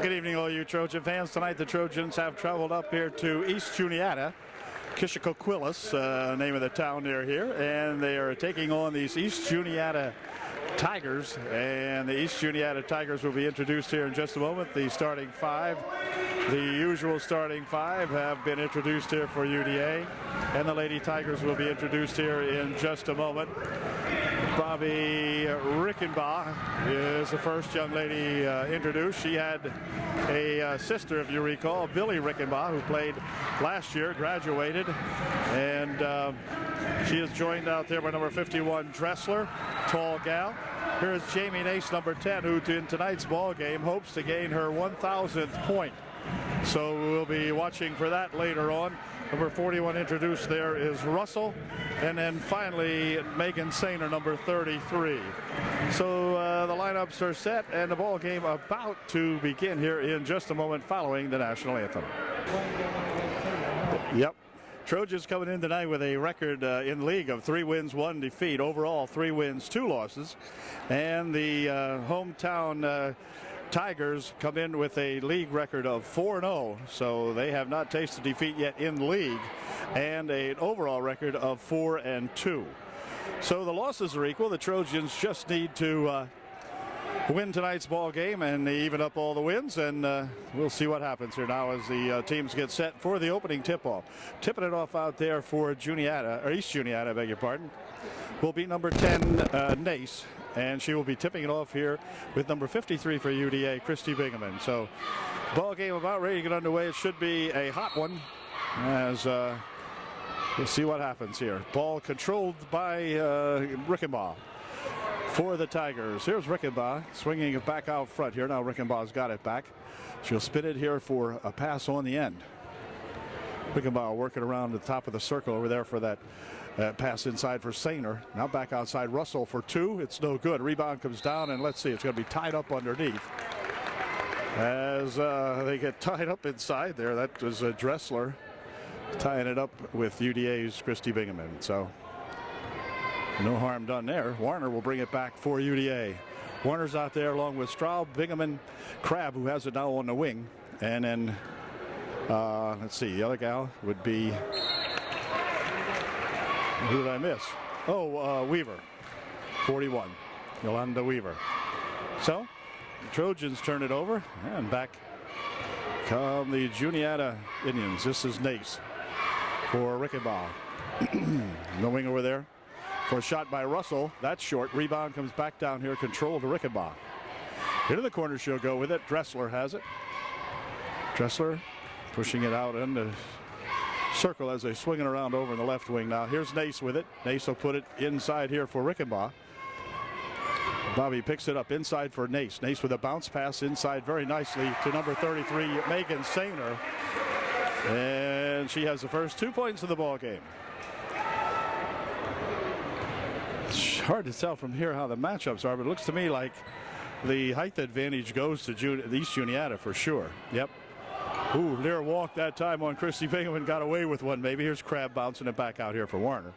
Good evening, all you Trojan fans. Tonight, the Trojans have traveled up here to East Juniata, Kishicoquillas, name of the town near here, and they are taking on these East Juniata Tigers, and the East Juniata Tigers will be introduced here in just a moment. The starting five, the usual starting five, have been introduced here for UDA, and the Lady Tigers will be introduced here in just a moment. Bobby Rickenbaugh is the first young lady introduced. She had a sister, if you recall, Billy Rickenbaugh, who played last year, graduated, and she is joined out there by number 51, Dressler, tall gal. Here is Jamie Nace, number 10, who in tonight's ball game hopes to gain her 1,000th point. So we'll be watching for that later on. Number 41 introduced there is Russell. And then finally, Megan Sainer, number 33. So the lineups are set and the ball game about to begin here in just a moment following the national anthem. Yep. Trojans coming in tonight with a record in league of 3 wins, 1 defeat. Overall, 3 wins, 2 losses. And the hometown Tigers come in with a league record of 4-0, so they have not tasted defeat yet in the league, and an overall record of 4-2. So the losses are equal. The Trojans just need to win tonight's ball game and even up all the wins, and we'll see what happens here now as the teams get set for the opening tip-off. Tipping it off out there for Juniata, or East Juniata, I beg your pardon, will be number 10, Nace. And she will be tipping it off here with number 53 for UDA, Christy Bingaman. So, ball game about ready to get underway. It should be a hot one as we'll see what happens here. Ball controlled by Rickenbaugh for the Tigers. Here's Rickenbaugh swinging it back out front here. Now Rickenbaugh's got it back. She'll spin it here for a pass on the end. Rickenbaugh working around the top of the circle over there for that pass inside for Sainer. Now back outside Russell for 2. It's no good. Rebound comes down, and let's see. It's going to be tied up underneath. As they get tied up inside there. That was Dressler tying it up with UDA's Christy Bingaman. So no harm done there. Warner will bring it back for UDA. Warner's out there along with Straub, Bingaman, Crabb, who has it now on the wing. And then let's see. The other gal would be... Who did I miss? Oh, Weaver, 41, Yolanda Weaver. So, the Trojans turn it over, and back come the Juniata Indians. This is Nace for Rickenbaugh. No wing over there for a shot by Russell. That's short. Rebound comes back down here, control to Rickenbaugh. Into the corner she'll go with it. Dressler has it. Dressler pushing it out in the circle as they swing it around over in the left wing. Now here's Nace with it. Nace will put it inside here for Rickenbaugh. Bobby picks it up inside for Nace. Nace with a bounce pass inside very nicely to number 33, Megan Sainer. And she has the first 2 points of the ball game. It's hard to tell from here how the matchups are, but it looks to me like the height advantage goes to East Juniata for sure. Yep. Ooh, near walk that time on Christy Bingaman. Got away with one maybe. Here's Crabb bouncing it back out here for Warner.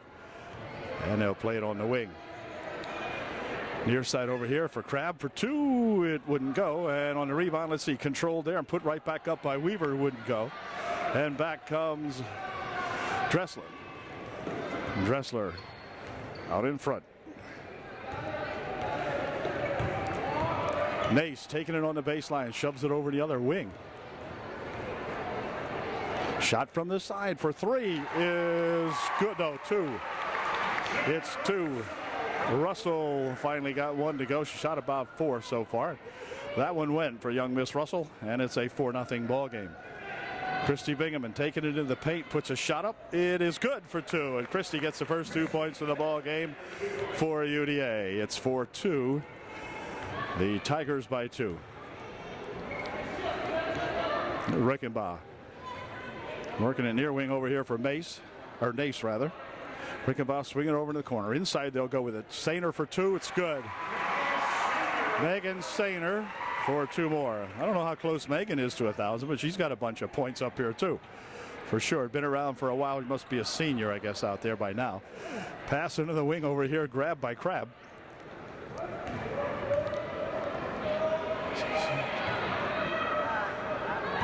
And they'll play it on the wing. Near side over here for Crabb for 2. It wouldn't go. And on the rebound, let's see, controlled there and put right back up by Weaver. Wouldn't go. And back comes Dressler. Dressler out in front. Nace taking it on the baseline. Shoves it over the other wing. Shot from the side for 3 is good. No, 2. It's 2. Russell finally got 1 to go. She shot about 4 so far. That one went for young Miss Russell, and it's a 4-0 ball game. Christy Bingaman taking it into the paint, puts a shot up. It is good for 2, and Christy gets the first 2 points of the ball game for UDA. It's 4-2. The Tigers by 2. Rickenbaugh working a near wing over here for Nace rather. Rickenbaugh swinging over in the corner. Inside they'll go with it. Sainer for 2. It's good. Megan Sainer for 2 more. I don't know how close Megan is to 1,000, but she's got a bunch of points up here too. For sure. Been around for a while. He must be a senior, I guess, out there by now. Pass into the wing over here. Grabbed by Crabb.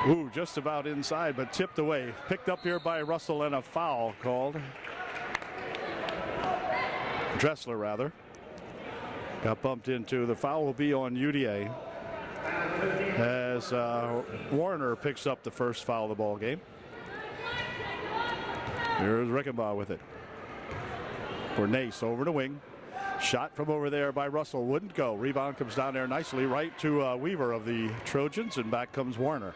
Ooh, just about inside, but tipped away. Picked up here by Russell and a foul called. Dressler, rather. Got bumped into. The foul will be on UDA as Warner picks up the first foul of the ball game. Here's Rickenbaugh with it. For Nace over the wing. Shot from over there by Russell. Wouldn't go. Rebound comes down there nicely right to Weaver of the Trojans, and back comes Warner.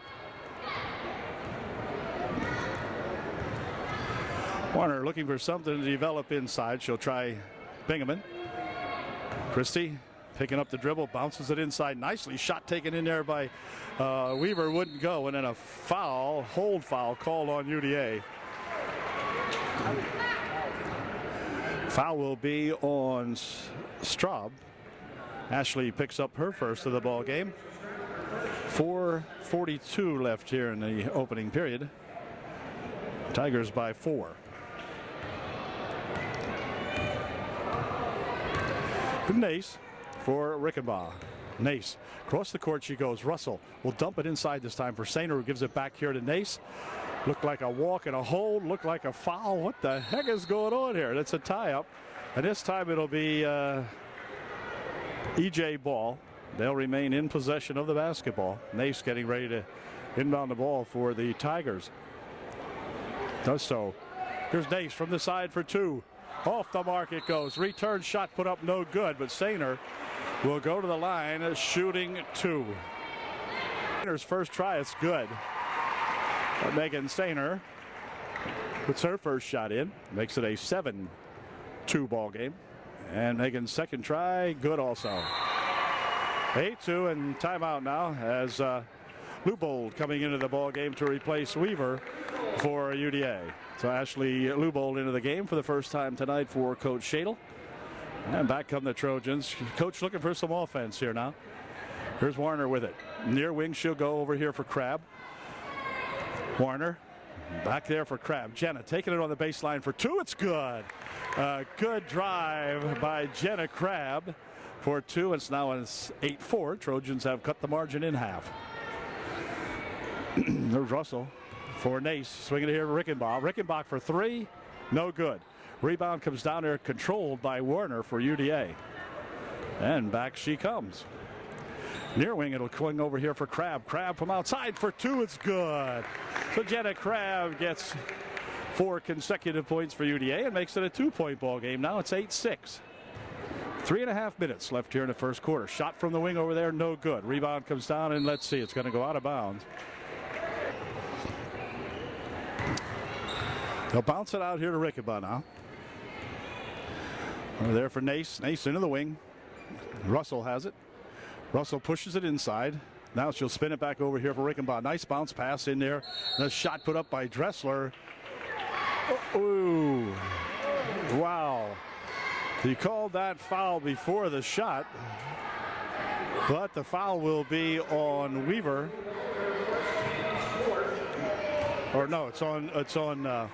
Warner looking for something to develop inside. She'll try Bingaman. Christie picking up the dribble, bounces it inside nicely. Shot taken in there by Weaver, wouldn't go, and then a foul, hold foul called on UDA. Foul will be on Straub. Ashley picks up her first of the ball game. 4:42 left here in the opening period. Tigers by 4. Nace for Rickenbaugh. Nace across the court she goes. Russell will dump it inside this time for Sainer, who gives it back here to Nace. Looked like a walk and a hold. Looked like a foul. What the heck is going on here? That's a tie-up. And this time it'll be EJ Ball. They'll remain in possession of the basketball. Nace getting ready to inbound the ball for the Tigers. Does so. Here's Nace from the side for two. Off the mark it goes. Return shot put up no good, but Sainer will go to the line shooting 2. Sainer's first try, it's good. Megan Sainer puts her first shot in, makes it a 7-2 ball game. And Megan's second try, good also. 8-2 and timeout now as Leubold coming into the ball game to replace Weaver for UDA. So Ashley Leubold into the game for the first time tonight for Coach Shadle. And back come the Trojans. Coach looking for some offense here now. Here's Warner with it. Near wing, she'll go over here for Crabb. Warner back there for Crabb. Jenna taking it on the baseline for 2. It's good. Good drive by Jenna Crabb for 2. It's now an 8-4. Trojans have cut the margin in half. There's Russell for Nace. Swinging it here to Rickenbaugh. Rickenbaugh for 3. No good. Rebound comes down there controlled by Warner for UDA. And back she comes. Near wing, it'll swing over here for Crabb. Crabb from outside for 2. It's good. So Jenna Crabb gets 4 consecutive points for UDA and makes it a 2-point ball game. Now it's 8-6. 3.5 minutes left here in the first quarter. Shot from the wing over there, no good. Rebound comes down, and let's see, it's going to go out of bounds. They'll bounce it out here to Rickenbaugh now. Over there for Nace. Nace into the wing. Russell has it. Russell pushes it inside. Now she'll spin it back over here for Rickenbaugh. Nice bounce pass in there. The shot put up by Dressler. Ooh. Wow. He called that foul before the shot. But the foul will be on Weaver. Or no, it's on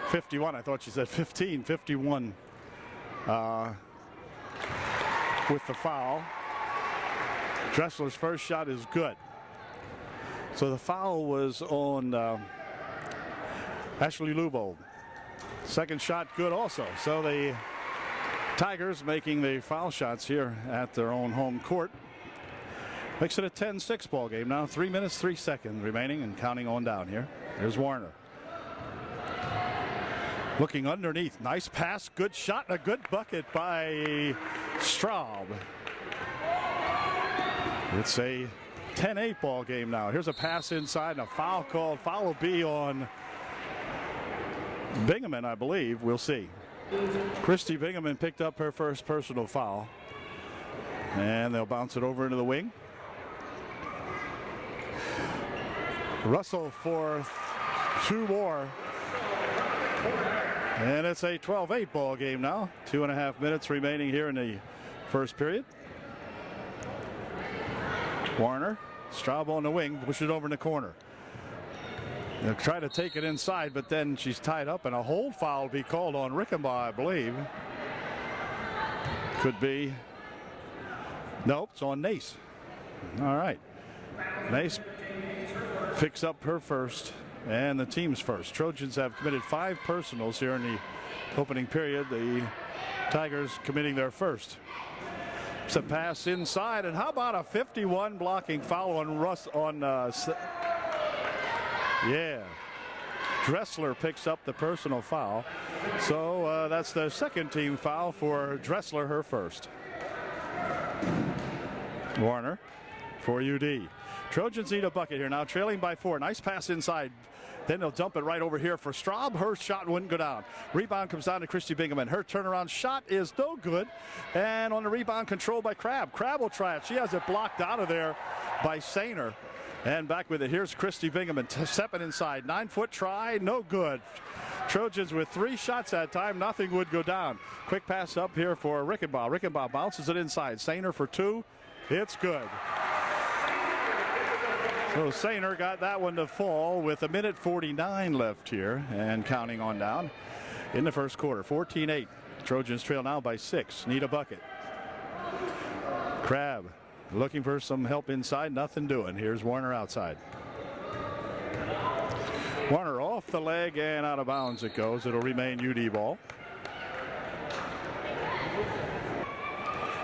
51. I thought she said 15. 51 with the foul. Dressler's first shot is good. So the foul was on Ashley Leubold. Second shot good also. So the Tigers making the foul shots here at their own home court. Makes it a 10-6 ball game now. 3 minutes, 3 seconds remaining and counting on down here. There's Warner. Looking underneath. Nice pass, good shot, and a good bucket by Straub. It's a 10-8 ball game now. Here's a pass inside and a foul called. Foul will be on Bingaman, I believe. We'll see. Christy Bingaman picked up her first personal foul. And they'll bounce it over into the wing. Russell for 2 more. And it's a 12-8 ball game now. 2.5 minutes remaining here in the first period. Warner, Straub on the wing, push it over in the corner. They'll try to take it inside, but then she's tied up, and a hold foul will be called on Rickenbaugh, I believe. Could be. Nope, it's on Nace. All right. Nace picks up her first and the team's first. Trojans have committed 5 personals here in the opening period. The Tigers committing their first. It's a pass inside, and how about a 51 blocking foul on yeah. Dressler picks up the personal foul. So that's the second team foul for Dressler, her first. Warner for UD. Trojans need a bucket here now, trailing by 4. Nice pass inside. Then they'll dump it right over here for Straub. Her shot wouldn't go down. Rebound comes down to Christy Bingaman. Her turnaround shot is no good. And on the rebound, controlled by Crabb. Crabb will try it. She has it blocked out of there by Sainer. And back with it, here's Christy Bingaman stepping inside. 9-foot try, no good. Trojans with 3 shots that time, nothing would go down. Quick pass up here for Rickenbaugh. Rickenbaugh bounces it inside. Sainer for 2, it's good. So Sainer got that one to fall with 1:49 left here and counting on down in the first quarter. 14-8. Trojans trail now by 6. Need a bucket. Crabb looking for some help inside. Nothing doing. Here's Warner outside. Warner off the leg and out of bounds it goes. It'll remain UD ball.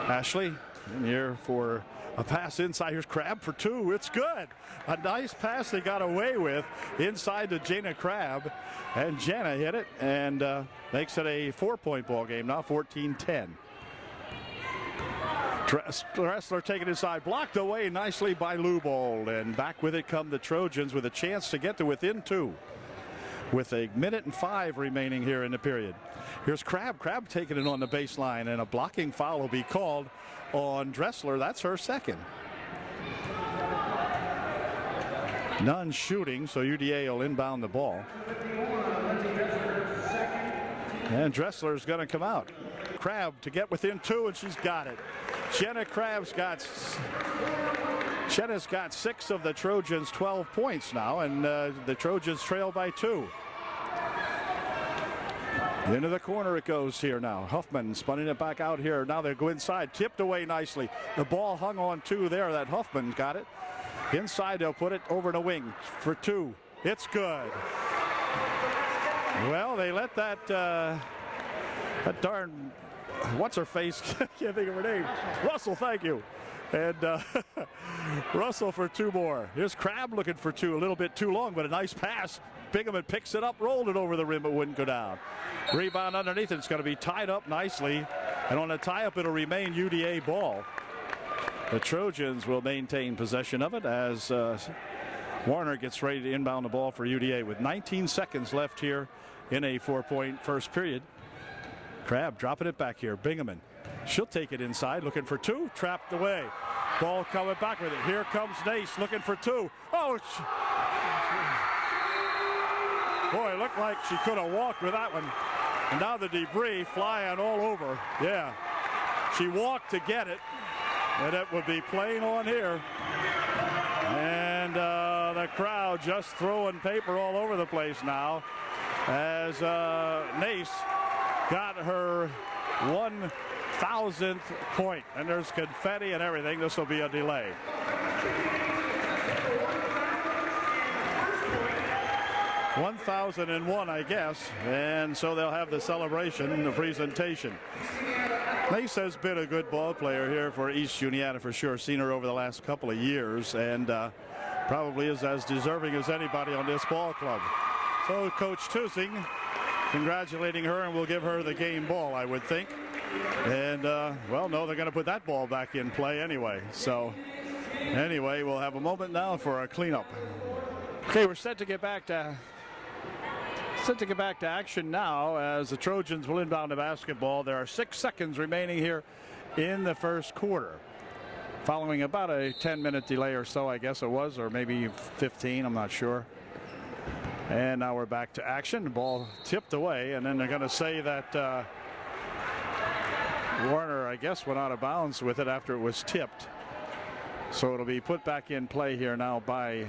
Ashley in here for a pass inside. Here's Crabb for 2. It's good. A nice pass they got away with inside to Jana Crabb. And Jana hit it and makes it a 4-point ball game now, 14-10. Dressler taking inside, blocked away nicely by Lewbold. And back with it come the Trojans with a chance to get to within 2. With 1:05 remaining here in the period. Here's Crabb. Crabb taking it on the baseline, and a blocking foul will be called on Dressler. That's her second. None shooting, so UDA will inbound the ball. And Dressler's going to come out. Crabb to get within 2, and she's got it. Jenna's got 6 of the Trojans' 12 points now, and the Trojans trail by 2. Into the corner it goes here now. Huffman spinning it back out here. Now they go inside, tipped away nicely. The ball hung on 2 there. That Huffman got it. Inside they'll put it over the wing for 2. It's good. Well, they let that darn, what's her face? I can't think of her name. Russell, thank you. And Russell for 2 more. Here's Crabb looking for 2. A little bit too long, but a nice pass. Bingaman picks it up, rolled it over the rim. It wouldn't go down. Rebound underneath. It's going to be tied up nicely. And on the tie-up, it'll remain UDA ball. The Trojans will maintain possession of it as Warner gets ready to inbound the ball for UDA with 19 seconds left here in a 4-point first period. Crabb dropping it back here. Bingaman. She'll take it inside, looking for 2, trapped away. Ball coming back with it. Here comes Nace looking for 2. Oh, boy, it looked like she could have walked with that one. And now the debris flying all over. Yeah, she walked to get it, and it would be plain on here. And the crowd just throwing paper all over the place now as Nace got her 1,000th point, and there's confetti and everything. This will be a delay. $1,001, I guess, and so they'll have the celebration, the presentation. Nace has been a good ball player here for East Juniata for sure. Seen her over the last couple of years, and probably is as deserving as anybody on this ball club. So Coach Tusing congratulating her, and we'll give her the game ball, I would think. And well, no, they're going to put that ball back in play anyway. So anyway, we'll have a moment now for a cleanup. Okay, we're set to get back to action now as the Trojans will inbound the basketball. There are 6 seconds remaining here in the first quarter, following about a 10-minute delay or so, I guess it was, or maybe 15, I'm not sure. And now we're back to action. The ball tipped away, and then they're going to say that Warner, I guess, went out of bounds with it after it was tipped. So it'll be put back in play here now by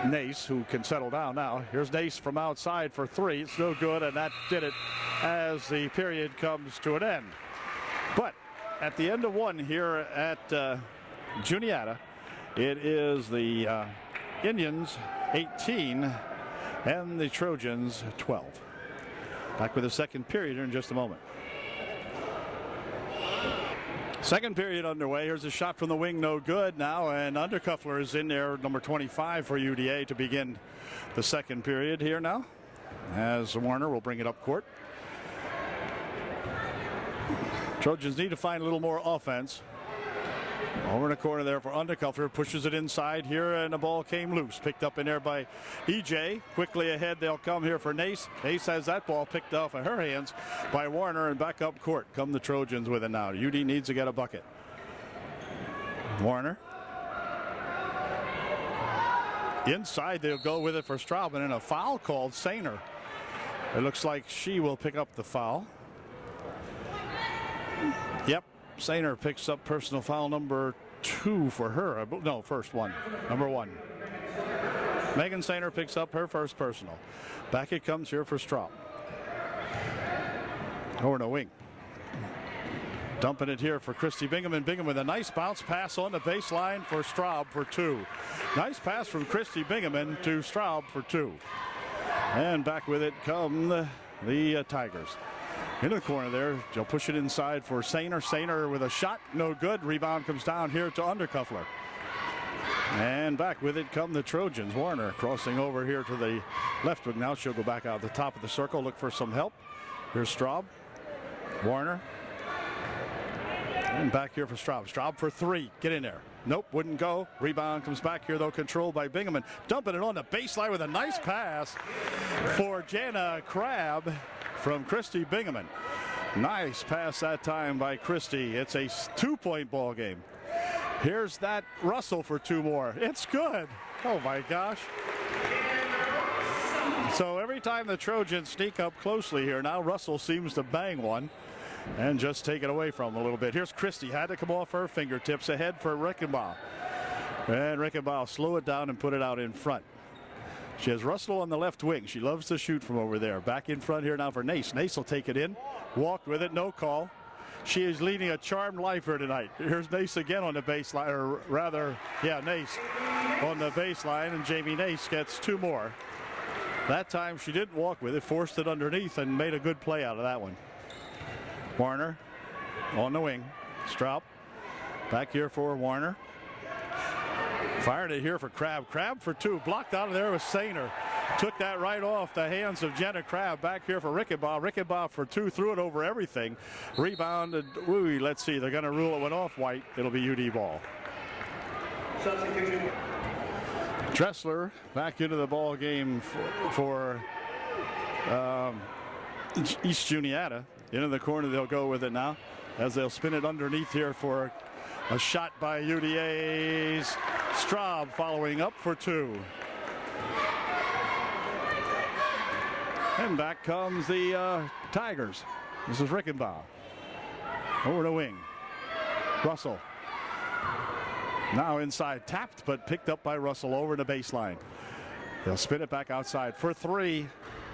Nace, who can settle down now. Here's Nace from outside for 3. It's no good, and that did it as the period comes to an end. But at the end of 1 here at Juniata, It is the Indians 18 and the Trojans 12. Back with the second period here in just a moment. Second period underway. Here's a shot from the wing, no good now, and Undercuffler is in there, number 25 for UDA, to begin the second period here now, as Warner will bring it up court. Trojans need to find a little more offense. Over in the corner there for Undercuffler, pushes it inside here, and the ball came loose. Picked up in there by EJ. Quickly ahead, they'll come here for Nace. Nace has that ball picked off in her hands by Warner, and back up court come the Trojans with it now. UD needs to get a bucket. Warner. Inside, they'll go with it for Straub, and a foul called Sainer. It looks like she will pick up the foul. Yep. Sainer picks up personal foul number 2 for her. No, first one. Number 1. Megan Sainer picks up her first personal. Back it comes here for Straub. Over the wing. Dumping it here for Christy Bingham. And Bingham with a nice bounce pass on the baseline for Straub for 2. Nice pass from Christy Bingham to Straub for 2. And back with it come the Tigers. In the corner there, they'll push it inside for Sainer. Sainer with a shot, no good. Rebound comes down here to Undercuffler. And back with it come the Trojans. Warner crossing over here to the left wing. Now she'll go back out the top of the circle, look for some help. Here's Straub. Warner. And back here for Straub. Straub for 3. Get in there. Nope, wouldn't go. Rebound comes back here, though, controlled by Bingham. Dumping it on the baseline with a nice pass for Jana Crabb from Christy Bingham. Nice pass that time by Christy. It's a 2-point ball game. Here's that Russell for 2 more. It's good. Oh my gosh. So every time the Trojans sneak up closely here, now Russell seems to bang one and just take it away from him a little bit. Here's Christy. Had to come off her fingertips. Ahead for Rickenbaugh. And Rickenbaugh slow it down and put it out in front. She has Russell on the left wing. She loves to shoot from over there. Back in front here now for Nace. Nace will take it in. Walked with it. No call. She is leading a charmed life here tonight. Here's Nace again on the baseline. Or rather, yeah, Nace on the baseline. And Jamie Nace gets 2 more. That time she didn't walk with it. Forced it underneath and made a good play out of that one. Warner on the wing. Straub back here for Warner. Fired it here for Crabb. Crabb for 2. Blocked out of there with Sainer. Took that right off the hands of Jenna Crabb. Back here for Rickenbaugh. Rickenbaugh for 2. Threw it over everything. Rebounded. Ooh, let's see. They're going to rule it went off White. It'll be UD ball. Substitution. Dressler back into the ball game for East Juniata. Into the corner they'll go with it now as they'll spin it underneath here for a shot by UDA's Straub, following up for 2. And back comes the Tigers. This is Rickenbaugh. Over the wing. Russell. Now inside, tapped but picked up by Russell over the baseline. They'll spin it back outside for 3.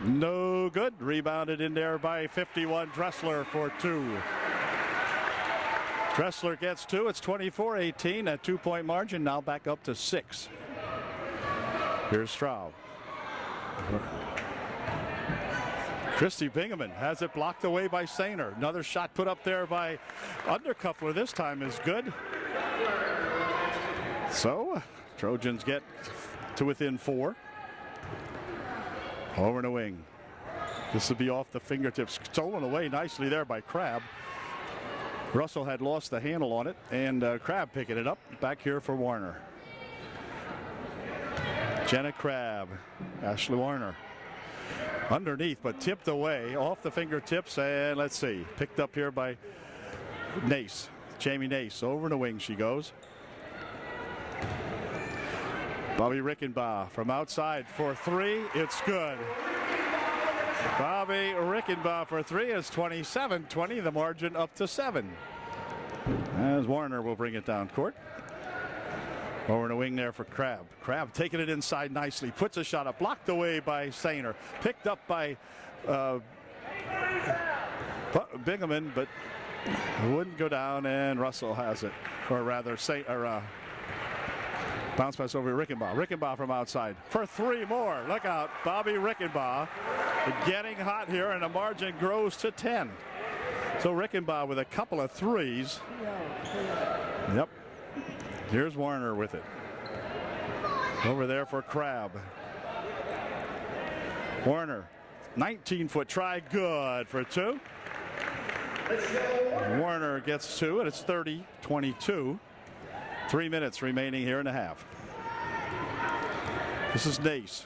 No good. Rebounded in there by 51 Dressler for 2. Dressler gets 2. It's 24-18. A 2-point margin. Now back up to 6. Here's Straub. Christy Bingham has it blocked away by Sainer. Another shot put up there by Undercuffler. This time is good. So Trojans get to within 4. Over the wing. This will be off the fingertips. Stolen away nicely there by Crabb. Russell had lost the handle on it, and Crabb picking it up. Back here for Warner. Jenna Crabb. Ashley Warner. Underneath, but tipped away off the fingertips, and let's see. Picked up here by Nace. Jamie Nace. Over the wing she goes. Bobby Rickenbaugh from outside for 3. It's good. Bobby Rickenbaugh for 3 is 27-20. The margin up to 7. As Warner will bring it down court. Over the wing there for Crabb. Crabb taking it inside nicely. Puts a shot up. Blocked away by Sainer. Picked up by Bingham, but wouldn't go down, and Russell has it. Or rather, Bounce pass over to Rickenbaugh. Rickenbaugh from outside for 3 more. Look out, Bobby Rickenbaugh getting hot here, and the margin grows to 10. So Rickenbaugh with a couple of threes. Yep. Here's Warner with it. Over there for Crabb. Warner, 19-foot try, good for 2. Warner gets 2, and it's 30-22. 3 minutes remaining here in the half. This is Nace.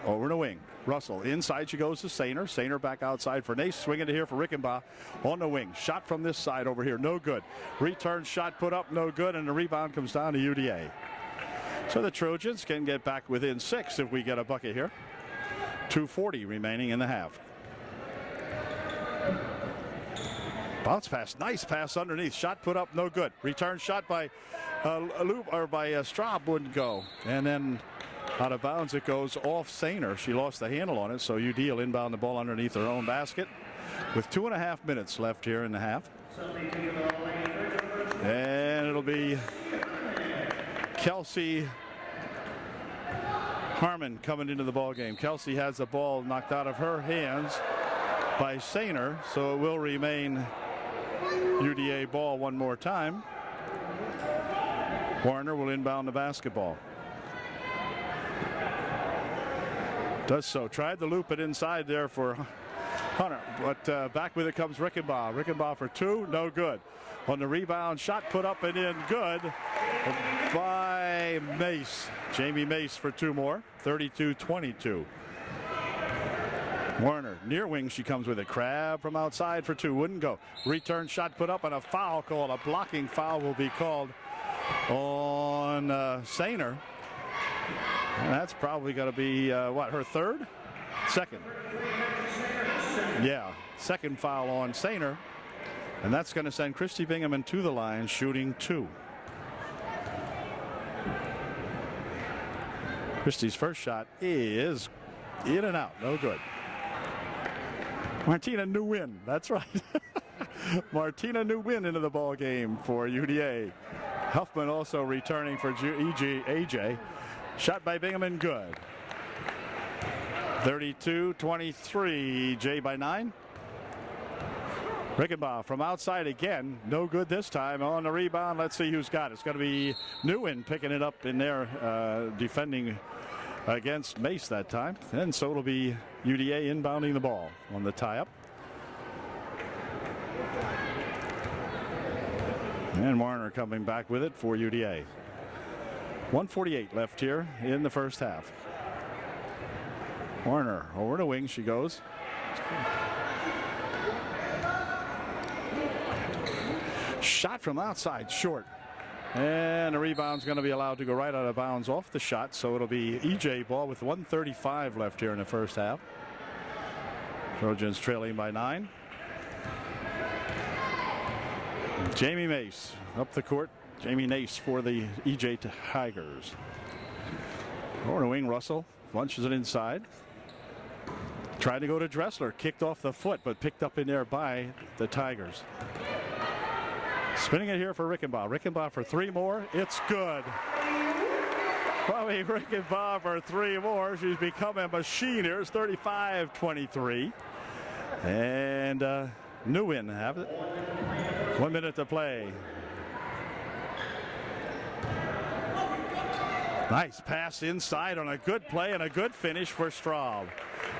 Over the wing. Russell inside, she goes to Sainer. Sainer back outside for Nace. Swinging it here for Rickenbaugh on the wing. Shot from this side over here, no good. Return shot put up, no good, and the rebound comes down to UDA. So the Trojans can get back within 6 if we get a bucket here. 2:40 remaining in the half. Bounce pass, nice pass underneath. Shot put up, no good. Return shot by Straub wouldn't go, and then out of bounds it goes off Sainer. She lost the handle on it, so UD will inbound the ball underneath their own basket with 2.5 minutes left here in the half. And it'll be Kelsey Harmon coming into the ball game. Kelsey has the ball knocked out of her hands by Sainer, so it will remain UDA ball one more time. Warner will inbound the basketball. Does so. Tried to loop it inside there for Hunter, but back with it comes Rickenbaugh. Rickenbaugh for 2, no good. On the rebound, shot put up and in, good by Mace. Jamie Mace for 2 more, 32-22. Warner, near wing, she comes with it. Crabb from outside for 2, wouldn't go. Return shot put up and a foul called. A blocking foul will be called on Sainer. And that's probably going to be, her third? Second. Yeah, second foul on Sainer. And that's going to send Christy Bingaman to the line, shooting 2. Christy's first shot is in and out, no good. Martina Nguyen, that's right. Martina Nguyen into the ball game for UDA. Huffman also returning for AJ. Shot by Bingaman, good. 32-23, Jay by 9. Rickenbaugh from outside again, no good this time. On the rebound, let's see who's got it. It's going to be Nguyen picking it up in there, defending against Mace that time. And so it'll be UDA inbounding the ball on the tie-up. And Warner coming back with it for UDA. 1:48 left here in the first half. Warner over the wing she goes. Shot from outside, short. And the rebound's going to be allowed to go right out of bounds off the shot, so it'll be EJ ball with 1:35 left here in the first half. Trojans trailing by 9. Jamie Mace up the court. Jamie Nace for the EJ Tigers. Over the wing, Russell lunches it inside. Tried to go to Dressler, kicked off the foot, but picked up in there by the Tigers. Spinning it here for Rickenbaugh. Rickenbaugh for 3 more. It's good. Bobby Rickenbaugh for 3 more. She's become a machine here. It's 35-23. And Nguyen have it. 1 minute to play. Nice pass inside on a good play and a good finish for Straub.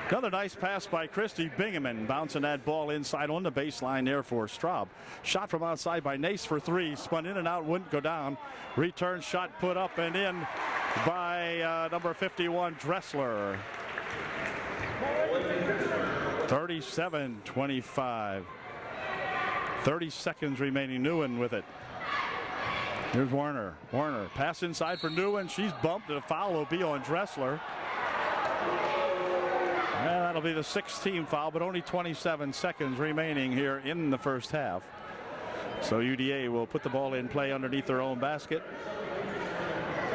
Another nice pass by Christy Bingaman, bouncing that ball inside on the baseline there for Straub. Shot from outside by Nace for 3, spun in and out, wouldn't go down. Return shot put up and in by number 51, Dressler. 37-25. 30 seconds remaining. Nguyen with it. Here's Warner. Warner, pass inside for Nguyen. She's bumped, and a foul will be on Dressler. And that'll be the 16th foul, but only 27 seconds remaining here in the first half. So UDA will put the ball in play underneath their own basket.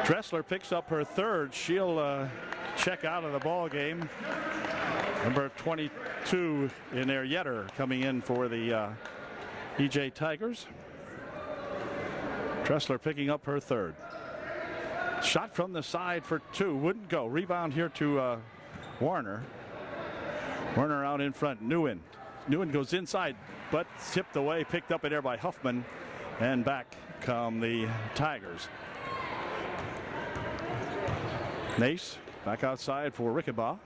Dressler picks up her 3rd. She'll check out of the ball game. Number 22 in there, Yetter, coming in for the EJ Tigers. Dressler picking up her 3rd. Shot from the side for two. Wouldn't go. Rebound here to Warner. Warner out in front. Nguyen goes inside, but tipped away. Picked up in there by Huffman. And back come the Tigers. Nace back outside for Rickenbaugh.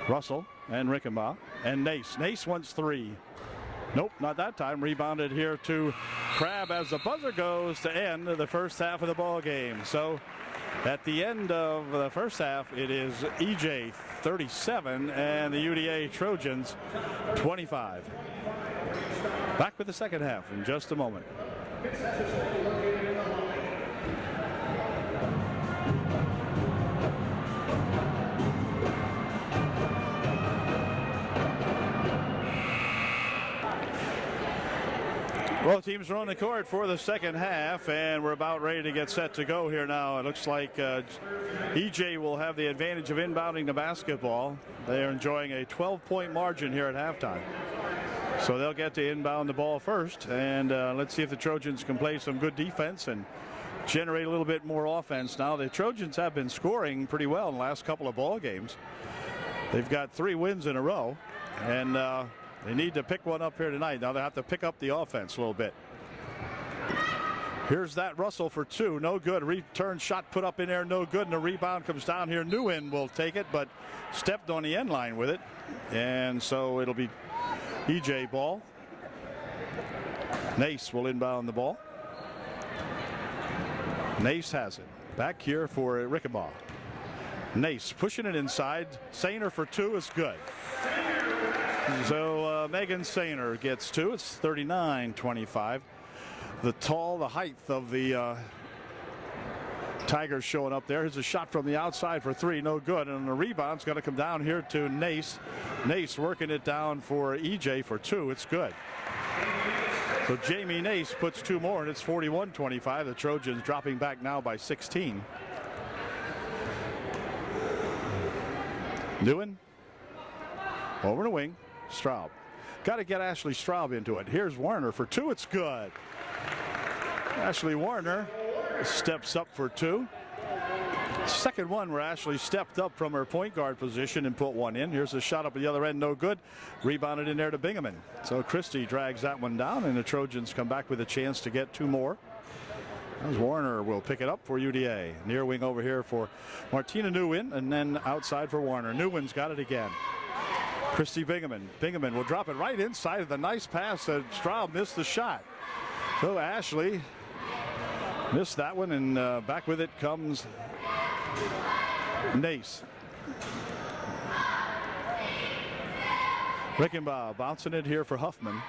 Russell and Rickenbaugh. And Nace. Nace wants three. Nope, not that time. Rebounded here to Crabb as the buzzer goes to end the first half of the ball game. So at the end of the first half, it is EJ 37 and the UDA Trojans 25. Back with the second half in just a moment. Both teams are on the court for the second half, and we're about ready to get set to go here now. It looks like EJ will have the advantage of inbounding the basketball. They are enjoying a 12-point margin here at halftime. So they'll get to inbound the ball first, and let's see if the Trojans can play some good defense and generate a little bit more offense. Now the Trojans have been scoring pretty well in the last couple of ball games. They've got 3 wins in a row, and they need to pick one up here tonight. Now they have to pick up the offense a little bit. Here's that Russell for two. No good. Return shot put up in there. No good. And the rebound comes down here. Nguyen will take it, but stepped on the end line with it. And so it'll be EJ ball. Nace will inbound the ball. Nace has it. Back here for Rickenbaugh. Nace pushing it inside. Sainer for two is good. So Megan Sainer gets two. It's 39-25. The height of the Tigers showing up there. Here's a shot from the outside for three. No good. And the rebound's going to come down here to Nace. Nace working it down for EJ for two. It's good. So Jamie Nace puts two more, and it's 41-25. The Trojans dropping back now by 16. Nguyen over the wing. Straub. Got to get Ashley Straub into it. Here's Warner for two. It's good. Ashley Warner steps up for two. Second one where Ashley stepped up from her point guard position and put one in. Here's a shot up at the other end. No good. Rebounded in there to Bingaman. So Christie drags that one down, and the Trojans come back with a chance to get two more. As Warner will pick it up for UDA. Near wing over here for Martina Nguyen, and then outside for Warner. Nguyen's got it again. Christy Bingaman. Bingaman will drop it right inside of the nice pass. Straub missed the shot. So Ashley missed that one, and back with it comes Nace. Rickenbaugh bouncing it here for Huffman.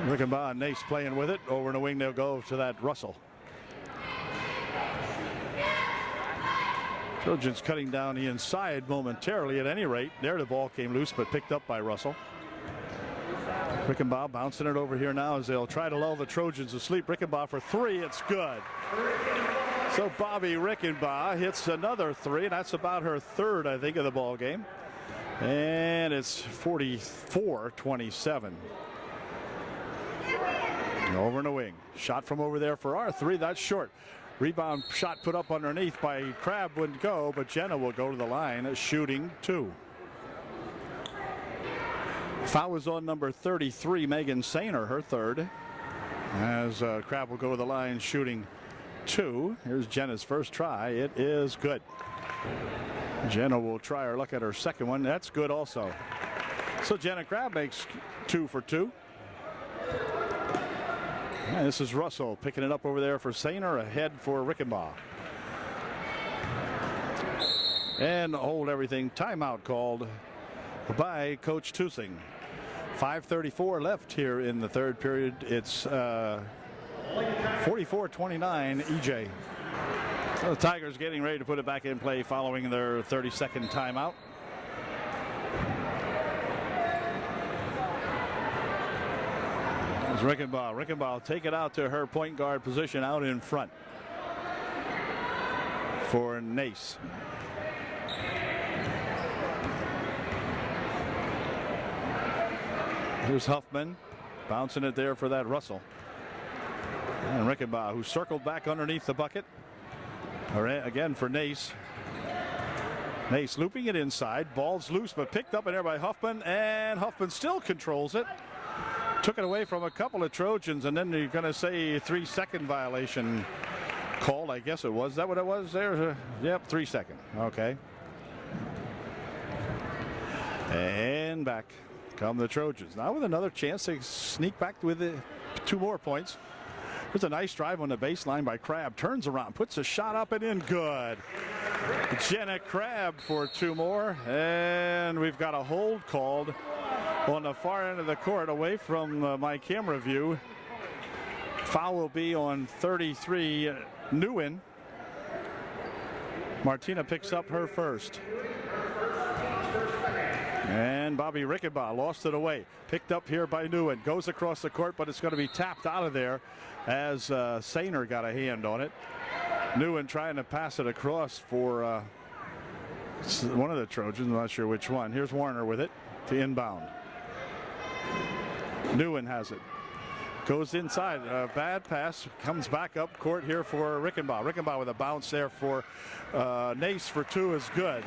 Rickenbaugh and Nace playing with it. Over in the wing they'll go to that Russell. Trojans cutting down the inside momentarily at any rate. There the ball came loose but picked up by Russell. Rickenbaugh bouncing it over here now as they'll try to lull the Trojans asleep. Rickenbaugh for three. It's good. So Bobby Rickenbaugh hits another three, and that's about her third, I think, of the ball game. And it's 44-27. Over in the wing. Shot from over there for our three. That's short. Rebound shot put up underneath by Crabb wouldn't go, but Jenna will go to the line shooting two. Foul is on number 33, Megan Sainer, her third. As Crabb will go to the line shooting two. Here's Jenna's first try. It is good. Jenna will try her luck at her second one. That's good also. So Jenna Crabb makes 2 for 2. And this is Russell picking it up over there for Sainer, ahead for Rickenbaugh. And hold everything. Timeout called by Coach Tusing. 5:34 left here in the third period. It's 44-29 EJ. So the Tigers getting ready to put it back in play following their 30-second timeout. Rickenbaugh. Rickenbaugh will take it out to her point guard position out in front for Nace. Here's Huffman bouncing it there for that Russell. And Rickenbaugh, who circled back underneath the bucket. Again for Nace. Nace looping it inside. Ball's loose, but picked up in there by Huffman. And Huffman still controls it. Took it away from a couple of Trojans, and then you're going to say 3-second violation called. I guess it was. Is that what it was there? Yep, 3-second. Okay. And back come the Trojans. Now with another chance to sneak back with 2 more points. There's a nice drive on the baseline by Crabb. Turns around, puts a shot up and in. Good. Jenna Crabb for 2 more. And we've got a hold called on the far end of the court away from my camera view. Foul will be on 33 Nguyen. Martina picks up her first. And Bobby Rickenbaugh lost it away. Picked up here by Nguyen. Goes across the court, but it's going to be tapped out of there as Sainer got a hand on it. Nguyen trying to pass it across for one of the Trojans. I'm not sure which one. Here's Warner with it to inbound. Nguyen has it. Goes inside. A bad pass. Comes back up court here for Rickenbaugh. Rickenbaugh with a bounce there for Nace for 2 is good.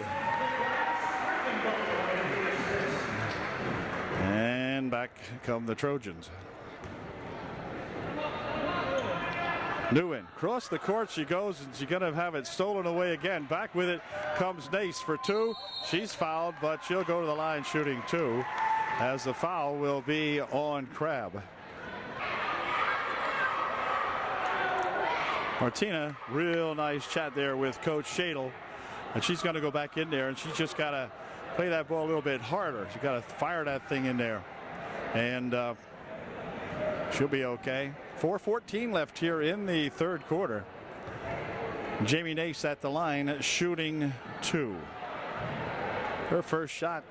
And back come the Trojans. Nguyen across the court she goes, and she's going to have it stolen away again. Back with it comes Nace for 2. She's fouled, but she'll go to the line shooting 2, as the foul will be on Crabb. Martina, real nice chat there with Coach Shadle, and she's going to go back in there, and she's just got to play that ball a little bit harder. She's got to fire that thing in there, and she'll be okay. 4:14 left here in the 3rd quarter. Jamie Nace at the line shooting 2. Her first shot,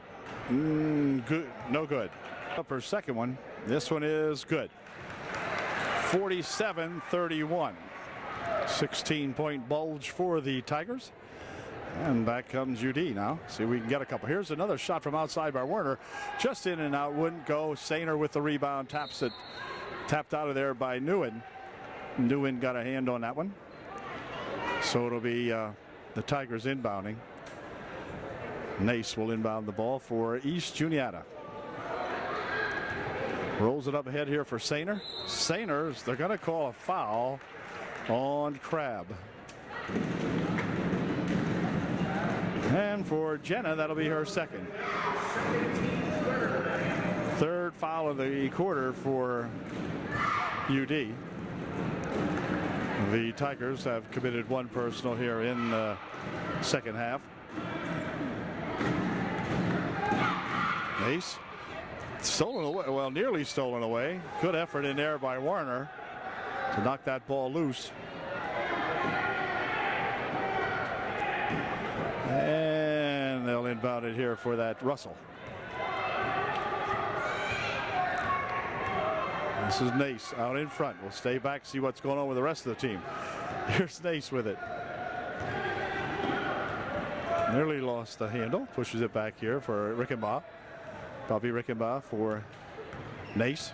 good, no good. Up her second one. This one is good. 47-31. 16-point bulge for the Tigers. And back comes UD now. See if we can get a couple. Here's another shot from outside by Werner. Just in and out. Wouldn't go. Sainer with the rebound. Taps it. Tapped out of there by Nguyen. Nguyen got a hand on that one. So it'll be the Tigers inbounding. Nace will inbound the ball for East Juniata. Rolls it up ahead here for Sainer. Sainers, they're going to call a foul on Crabb. And for Jenna, that'll be her second. 3rd foul of the quarter for UD. The Tigers have committed 1 personal here in the second half. Nace stolen away, well, nearly stolen away. Good effort in there by Warner to knock that ball loose. And they'll inbound it here for that Russell. This is Nace out in front. We'll stay back, see what's going on with the rest of the team. Here's Nace with it. Nearly lost the handle. Pushes it back here for Rickenbaugh. Bobby Rickenbaugh for Nace.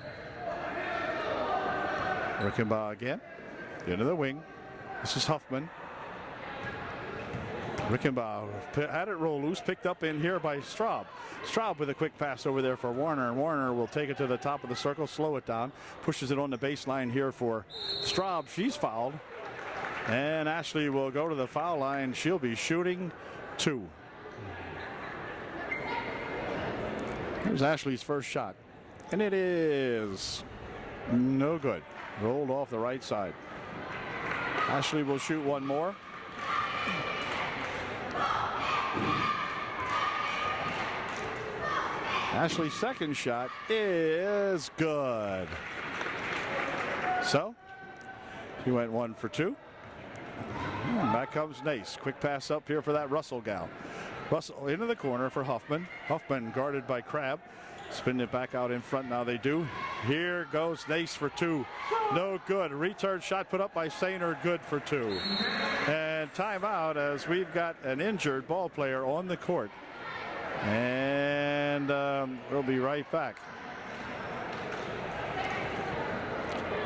Rickenbaugh again. Into the wing. This is Huffman. Rickenbaugh had it roll loose, picked up in here by Straub. Straub with a quick pass over there for Warner, and Warner will take it to the top of the circle, slow it down, pushes it on the baseline here for Straub. She's fouled, and Ashley will go to the foul line. She'll be shooting 2. Here's Ashley's first shot, and it is no good. Rolled off the right side. Ashley will shoot 1 more. Ashley's second shot is good. So he went 1 for 2. And back comes Nace. Quick pass up here for that Russell gal. Russell into the corner for Huffman. Huffman guarded by Crabb. Spin it back out in front now they do. Here goes Nace for 2. No good. Return shot put up by Sainer. Good for 2. And timeout as we've got an injured ball player on the court. And we'll be right back.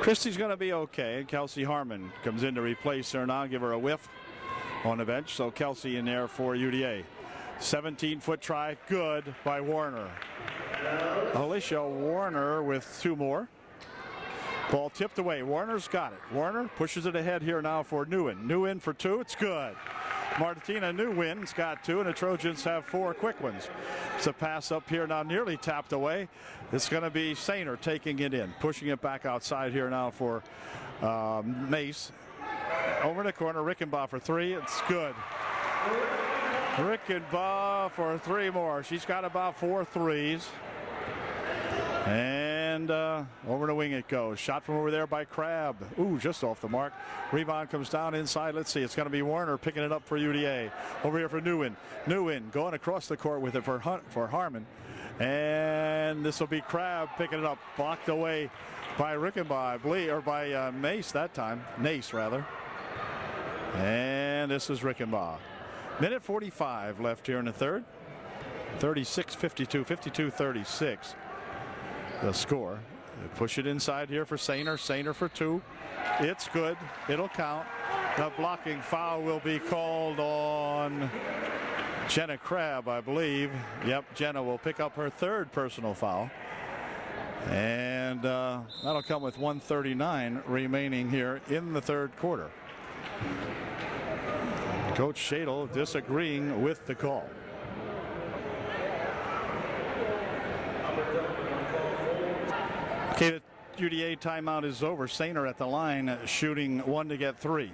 Christie's going to be okay. Kelsey Harmon comes in to replace her now, give her a whiff on the bench. So Kelsey in there for UDA. 17-foot try, good by Warner. Alicia Warner with two more. Ball tipped away. Warner's got it. Warner pushes it ahead here now for Nguyen. Nguyen for two. It's good. Martina Nguyen's got two, and the Trojans have four quick ones. It's a pass up here now, nearly tapped away. It's going to be Sainer taking it in, pushing it back outside here now for Mace. Over in the corner, Rickenbaugh for three. It's good. Rickenbaugh for three more. She's got about 4 threes. And over the wing it goes. Shot from over there by Crabb. Ooh, just off the mark. Rebound comes down inside. Let's see. It's going to be Warner picking it up for UDA. Over here for Nguyen. Nguyen going across the court with it for Harmon. And this will be Crabb picking it up. Blocked away by Rickenbaugh, I believe, or by Mace that time. Nace, rather. And this is Rickenbaugh. Minute 45 left here in the third. 36-52, 52-36. The score. They push it inside here for Sainer. Sainer for two. It's good. It'll count. The blocking foul will be called on Jenna Crabb, I believe. Yep, Jenna will pick up her third personal foul. And that'll come with 1:39 remaining here in the third quarter. Coach Shadle disagreeing with the call. Okay, the UDA timeout is over. Sainer at the line shooting one to get three.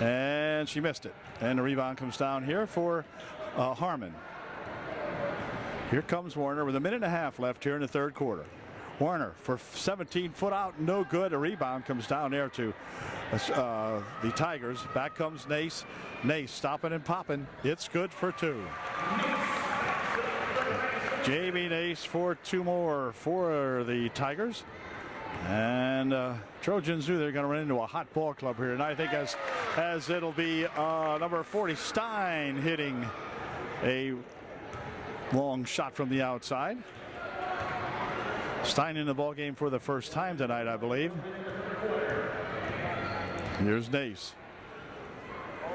And she missed it. And the rebound comes down here for Harmon. Here comes Warner with a minute and a half left here in the third quarter. Warner for 17-foot out, no good. A rebound comes down there to the Tigers. Back comes Nace. Nace stopping and popping. It's good for two. Jamie Nace for two more for the Tigers. And Trojans knew they're going to run into a hot ball club here. And I think as it'll be number 40 Stein hitting a long shot from the outside. Stein in the ball game for the first time tonight, I believe. Here's Nace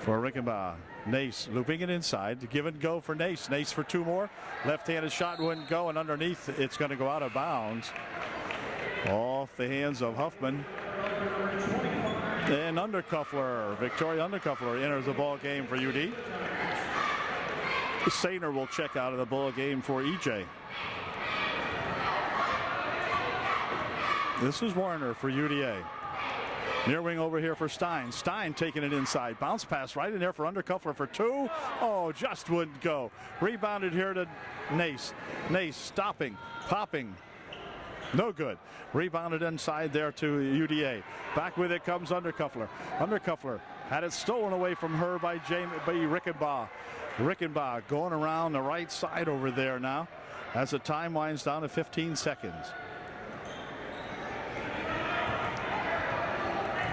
for Rickenbaugh. Nace looping it inside. Give and go for Nace. Nace for two more. Left-handed shot wouldn't go, and underneath it's going to go out of bounds. Off the hands of Huffman. And Undercuffler, Victoria Undercuffler enters the ball game for UD. Sainer will check out of the ball game for EJ. This is Warner for UDA. Near wing over here for Stein. Stein taking it inside. Bounce pass right in there for Undercuffler for two. Oh, just wouldn't go. Rebounded here to Nace. Nace stopping, popping. No good. Rebounded inside there to UDA. Back with it comes Undercuffler. Undercuffler had it stolen away from her by Rickenbaugh. Rickenbaugh going around the right side over there now as the time winds down to 15 seconds.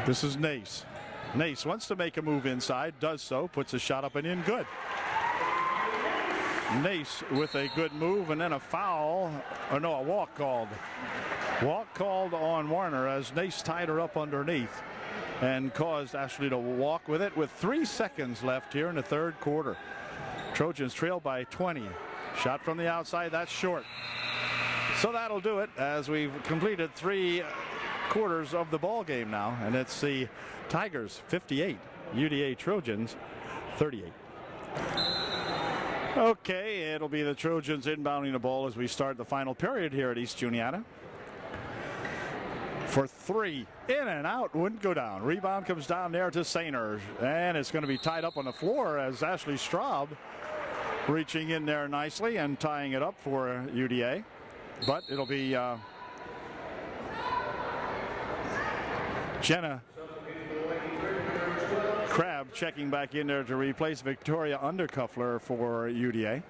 This is Nace. Nace wants to make a move inside, does so, puts a shot up and in, good. Nace with a good move, and then a foul, or no, a walk called. Walk called on Warner as Nace tied her up underneath and caused Ashley to walk with it with 3 seconds left here in the third quarter. Trojans trail by 20. Shot from the outside, that's short. So that'll do it as we've completed 3 quarters of the ball game now, and it's the Tigers 58, UDA Trojans 38. Okay, it'll be the Trojans inbounding the ball as we start the final period here at East Juniata. For three, in and out, wouldn't go down. Rebound comes down there to Sainer, and it's going to be tied up on the floor as Ashley Straub reaching in there nicely and tying it up for UDA. But it'll be Jenna Crabb checking back in there to replace Victoria Undercuffler for UDA.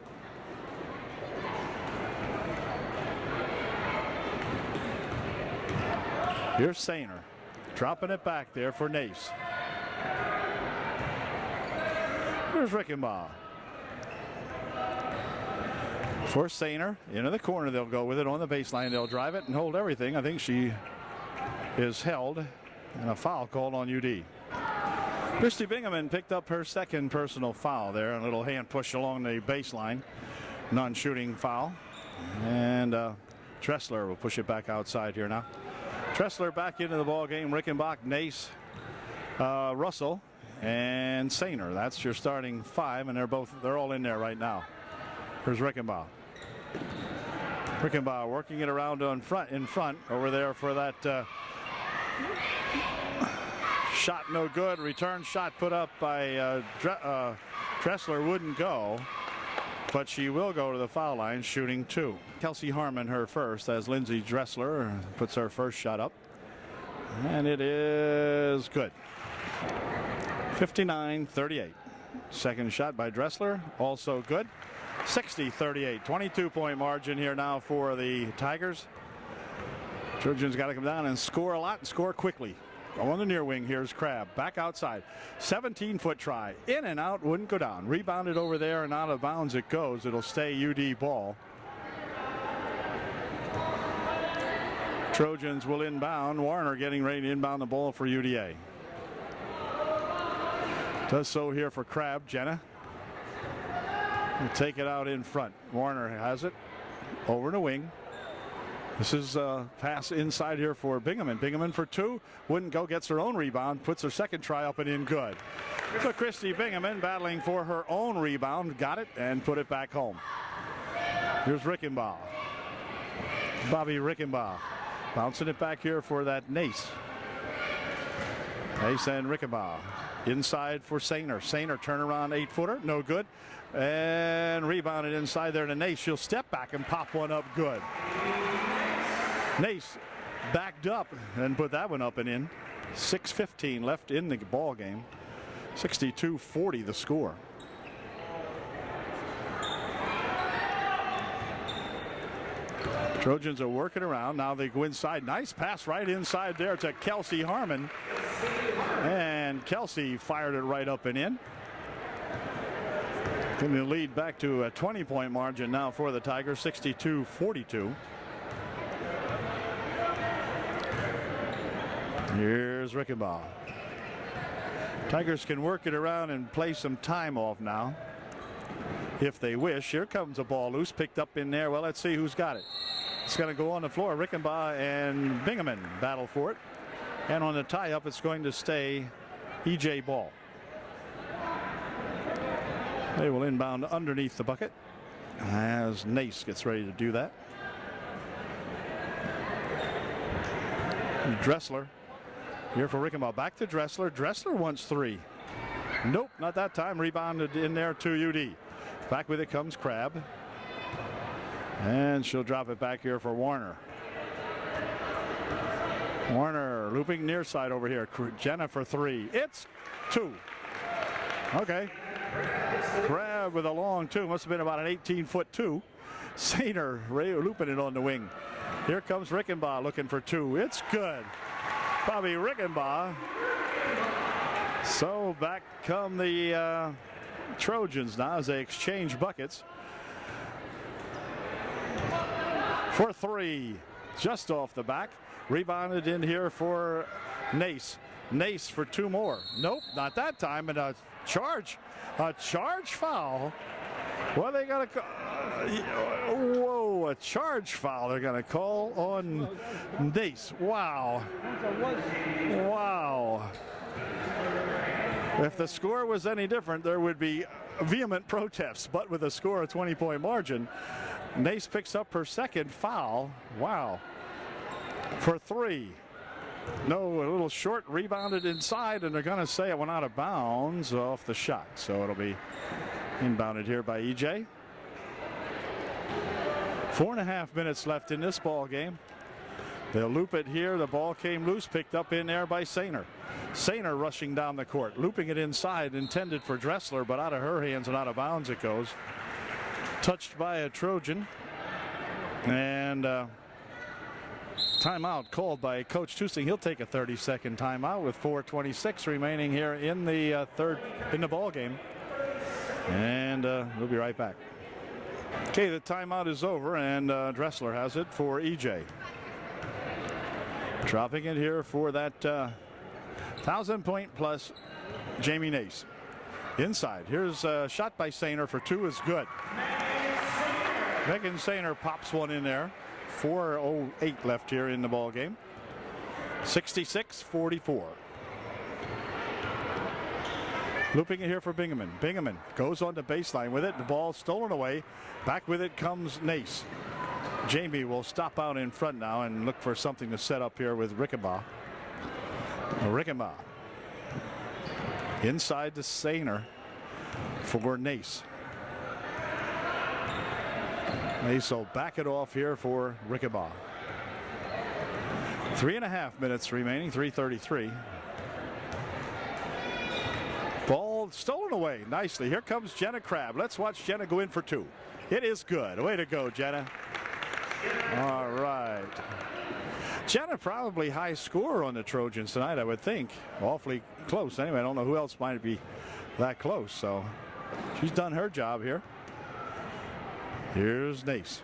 Here's Sainer dropping it back there for Nace. Here's Rickenbaugh. For Sainer, into the corner they'll go with it on the baseline. They'll drive it and hold everything. I think she is held and a foul called on UD. Christy Bingaman picked up her second personal foul there. A little hand push along the baseline. Non-shooting foul. And Dressler will push it back outside here now. Dressler back into the ball game. Rickenbach, Nace, Russell, and Sainer. That's your starting five, and they're all in there right now. Here's Rickenbach. Rickenbach working it around in front over there for that shot, no good. Return shot put up by Dressler wouldn't go, but she will go to the foul line, shooting two. Kelsey Harmon her first as Lindsay Dressler puts her first shot up, and it is good. 59-38. Second shot by Dressler, also good. 60-38. 22-point margin here now for the Tigers. Trojans got to come down and score a lot and score quickly. On the near wing, here's Crabb. Back outside. 17-foot try. In and out, wouldn't go down. Rebounded over there and out of bounds it goes. It'll stay UD ball. Trojans will inbound. Warner getting ready to inbound the ball for UDA. Does so here for Crabb. Jenna will take it out in front. Warner has it over the wing. This is a pass inside here for Bingaman. Bingaman for two. Wouldn't go. Gets her own rebound. Puts her second try up and in good. So Christy Bingaman battling for her own rebound. Got it and put it back home. Here's Rickenbaugh. Bobby Rickenbaugh. Bouncing it back here for that Nace. Nace and Rickenbaugh. Inside for Sainer. Sainer turnaround 8-footer. No good. And rebounded inside there to Nace. She'll step back and pop one up good. Nace backed up and put that one up and in. 6:15 left in the ball game. 62-40 the score. Trojans are working around. Now they go inside. Nice pass right inside there to Kelsey Harmon. And Kelsey fired it right up and in. Going to lead back to a 20-point margin now for the Tigers. 62-42. Here's Rickenbaugh. Tigers can work it around and play some time off now if they wish. Here comes a ball loose, picked up in there. Well, let's see who's got it. It's going to go on the floor. Rickenbaugh and Bingaman battle for it. And on the tie-up, it's going to stay E.J. Ball. They will inbound underneath the bucket as Nace gets ready to do that. Dressler here for Rickenbaugh. Back to Dressler. Dressler wants three. Nope, not that time. Rebounded in there to UD. Back with it comes Crabb. And she'll drop it back here for Warner. Warner looping near side over here. Jenna for three. It's two. Okay. Crabb with a long two. Must have been about an 18-foot two. Sainer looping it on the wing. Here comes Rickenbaugh looking for two. It's good. Bobby Rickenbaugh. So back come the Trojans now as they exchange buckets. For three. Just off the back. Rebounded in here for Nace. Nace for two more. Nope, not that time. And a charge foul. Well, they got to whoa, a charge foul they're going to call on Nace. Wow. Wow. If the score was any different, there would be vehement protests. But with a score of 20-point margin, Nace picks up her second foul. Wow. For three. No, a little short, rebounded inside, and they're going to say it went out of bounds off the shot. So it'll be inbounded here by EJ. 4.5 minutes left in this ball game. They'll loop it here. The ball came loose, picked up in there by Sainer. Sainer rushing down the court, looping it inside, intended for Dressler, but out of her hands and out of bounds it goes. Touched by a Trojan. And timeout called by Coach Tusing. He'll take a 30-second timeout with 4:26 remaining here in the ball game. And we'll be right back. Okay, the timeout is over, and Dressler has it for EJ. Dropping it here for that 1,000-point plus Jamie Nace. Inside. Here's a shot by Sainer for 2 is good. Megan Sainer pops one in there. 4:08 left here in the ball game. 66-44. Looping it here for Bingaman. Bingaman goes on the baseline with it. The ball stolen away. Back with it comes Nace. Jamie will stop out in front now and look for something to set up here with Rickenbaugh. Rickenbaugh. Inside to Sainer for Nace. Nace will back it off here for Rickenbaugh. 3.5 minutes remaining, 3:33. Ball stolen away nicely. Here comes Jenna Crabb. Let's watch Jenna go in for 2. It is good. Way to go, Jenna. All right. Jenna probably high scorer on the Trojans tonight, I would think. Awfully close. Anyway, I don't know who else might be that close. So she's done her job here. Here's Nace.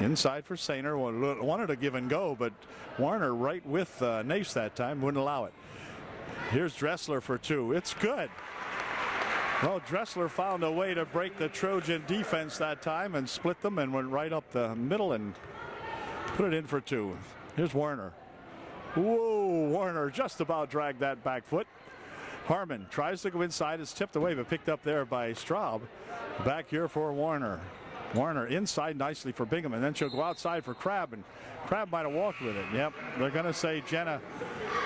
Inside for Sainer. Wanted to give and go, but Warner right with Nace that time. Wouldn't allow it. Here's Dressler for 2. It's good. Well, Dressler found a way to break the Trojan defense that time and split them and went right up the middle and put it in for 2. Here's Warner. Whoa, Warner just about dragged that back foot. Harmon tries to go inside. It's tipped away, but picked up there by Straub. Back here for Warner. Warner inside nicely for Bingham, and then she'll go outside for Crabb, and Crabb might have walked with it. Yep, they're going to say Jenna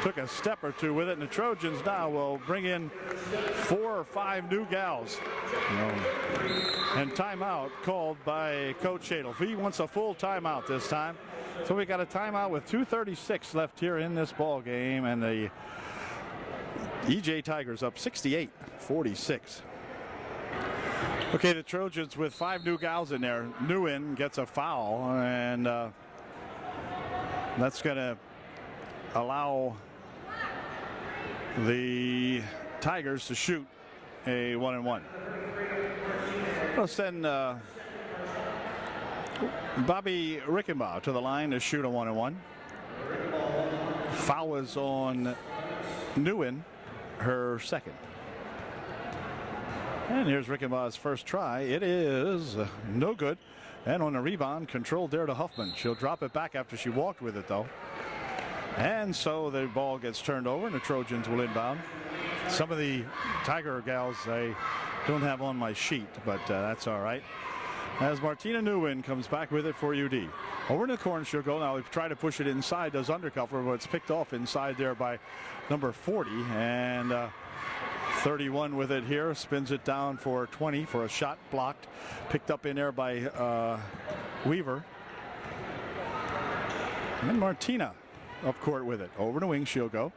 took a step or 2 with it, and the Trojans now will bring in 4 or 5 new gals. And timeout called by Coach Shadle. He wants a full timeout this time. So we got a timeout with 2:36 left here in this ball game, and the EJ Tigers up 68-46. Okay, the Trojans with 5 new gals in there. Nguyen gets a foul, and that's going to allow the Tigers to shoot a 1-and-1. We'll send Bobby Rickenbaugh to the line to shoot a 1-and-1. Foul is on Nguyen, her second. And here's Rickenbaugh's first try. It is no good. And on the rebound, controlled there to Huffman. She'll drop it back after she walked with it, though. And so the ball gets turned over, and the Trojans will inbound. Some of the Tiger gals I don't have on my sheet, but that's all right. As Martina Nguyen comes back with it for UD. Over in the corner she'll go. Now they've tried to push it inside, does undercover, but it's picked off inside there by number 40. And 31 with it here, spins it down for 20 for a shot blocked, picked up in there by Weaver. And Martina up court with it. Over the wing she'll go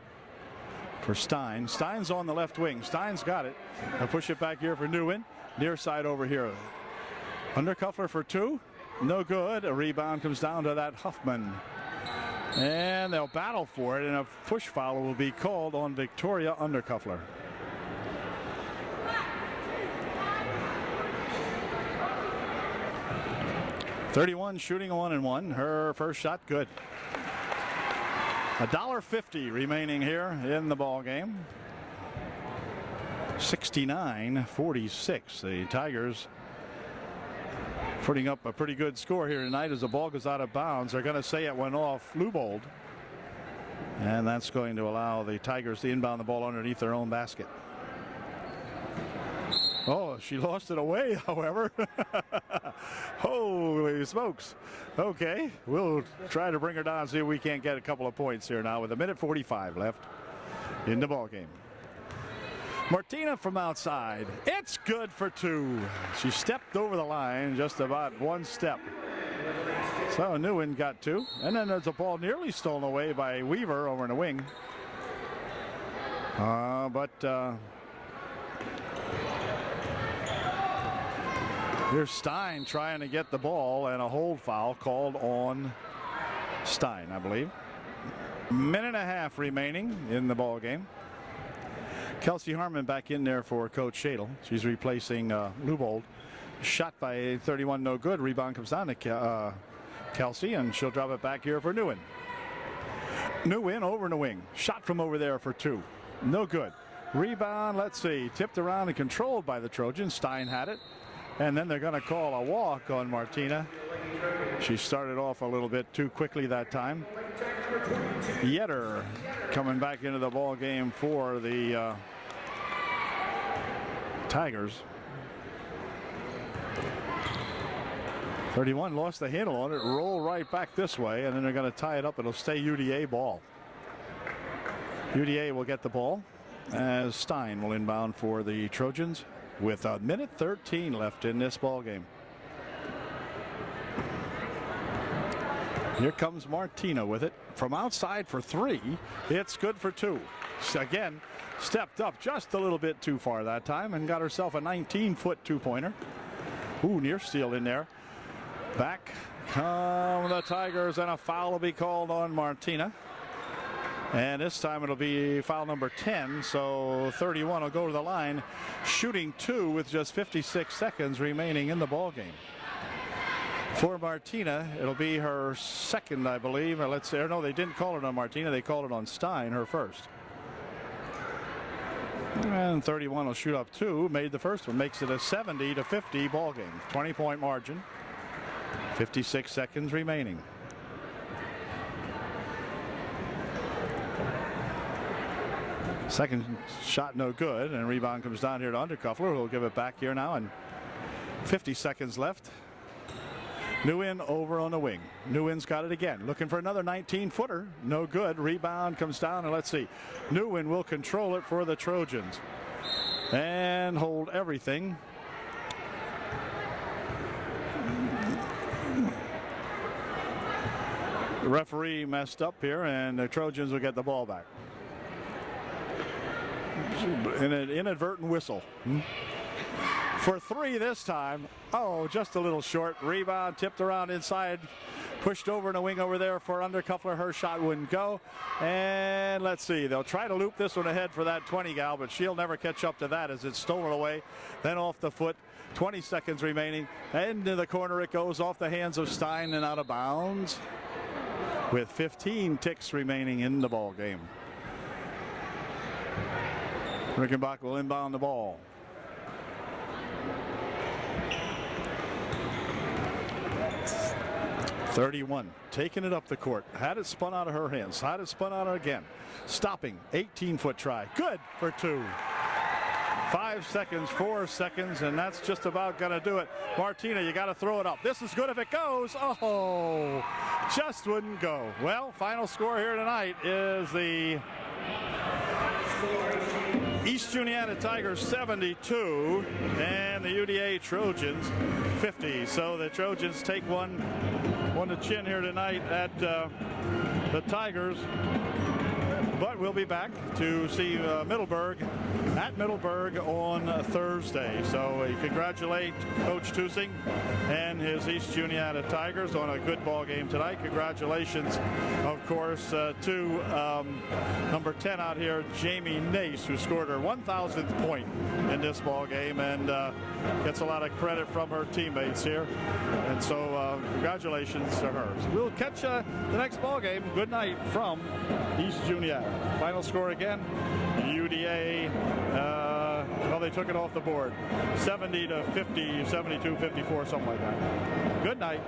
for Stein. Stein's on the left wing. Stein's got it. They'll push it back here for Nguyen. Near side over here. Undercuffler for 2. No good. A rebound comes down to that Huffman. And they'll battle for it, and a push foul will be called on Victoria Undercuffler. .31 shooting a 1-and-1. Her first shot good. $1.50 remaining here in the ball game. 69-46. The Tigers putting up a pretty good score here tonight as the ball goes out of bounds. They're going to say it went off Lubold. And that's going to allow the Tigers to inbound the ball underneath their own basket. Oh, she lost it away, however. Holy smokes. Okay, we'll try to bring her down, see if we can't get a couple of points here now with 1:45 left in the ball game. Martina from outside. It's good for 2. She stepped over the line just about one step. So Nguyen got 2. And then there's a ball nearly stolen away by Weaver over in the wing. Here's Stein trying to get the ball, and a hold foul called on Stein, I believe. Minute and a half remaining in the ball game. Kelsey Harmon back in there for Coach Shadle. She's replacing Lubold. Shot by 31, no good. Rebound comes down to Kelsey, and she'll drop it back here for Nguyen. Nguyen over in the wing. Shot from over there for 2. No good. Rebound, let's see, tipped around and controlled by the Trojans. Stein had it. And then they're going to call a walk on Martina. She started off a little bit too quickly that time. Yetter coming back into the ball game for the Tigers. 31 lost the handle on it, roll right back this way, and then they're going to tie it up. It'll stay UDA ball. UDA will get the ball as Stein will inbound for the Trojans with a minute 13 left in this ball game. Here comes Martina with it from outside for 3. It's good for 2. Again, stepped up just a little bit too far that time and got herself a 19-foot two-pointer. Ooh, near steal in there. Back come the Tigers, and a foul will be called on Martina. And this time it'll be foul number 10, so 31 will go to the line, shooting 2 with just 56 seconds remaining in the ball game. For Martina, it'll be her second, I believe. Let's say, no, they didn't call it on Martina. They called it on Stein, her first. And 31 will shoot up 2. Made the first one. Makes it a 70-50 ball game. 20-point margin. 56 seconds remaining. Second shot no good, and rebound comes down here to Undercuffler, who'll give it back here now, and 50 seconds left. Nguyen over on the wing. Nguyen's got it again, looking for another 19-footer. No good. Rebound comes down, and let's see. Nguyen will control it for the Trojans and hold everything. The referee messed up here, and the Trojans will get the ball back. An inadvertent whistle. For 3 this time. Oh, just a little short. Rebound tipped around inside. Pushed over in a wing over there for Undercuffler. Her shot wouldn't go. And let's see. They'll try to loop this one ahead for that 20 gal, but she'll never catch up to that as it's stolen away. Then off the foot. 20 seconds remaining. Into the corner it goes, off the hands of Stein and out of bounds. With 15 ticks remaining in the ball game. Rickenbach will inbound the ball. .31 taking it up the court. Had it spun out of her hands. Had it spun out again. Stopping. 18-foot try. Good for 2. 5 seconds, 4 seconds, and that's just about going to do it. Martina, you got to throw it up. This is good if it goes. Oh, just wouldn't go. Well, final score here tonight is the East Juniata Tigers 72 and the UDA Trojans 50. So the Trojans take one to chin here tonight at the Tigers. But we'll be back to see Middleburg at Middleburg on Thursday. So we congratulate Coach Tusing and his East Juniata Tigers on a good ball game tonight. Congratulations, of course, to number 10 out here, Jamie Nace, who scored her 1,000th point in this ball game and gets a lot of credit from her teammates here. And so congratulations to her. So we'll catch the next ball game. Good night from East Juniata. Final score again, UDA, well, they took it off the board, 70-50, 72-54, something like that. Good night.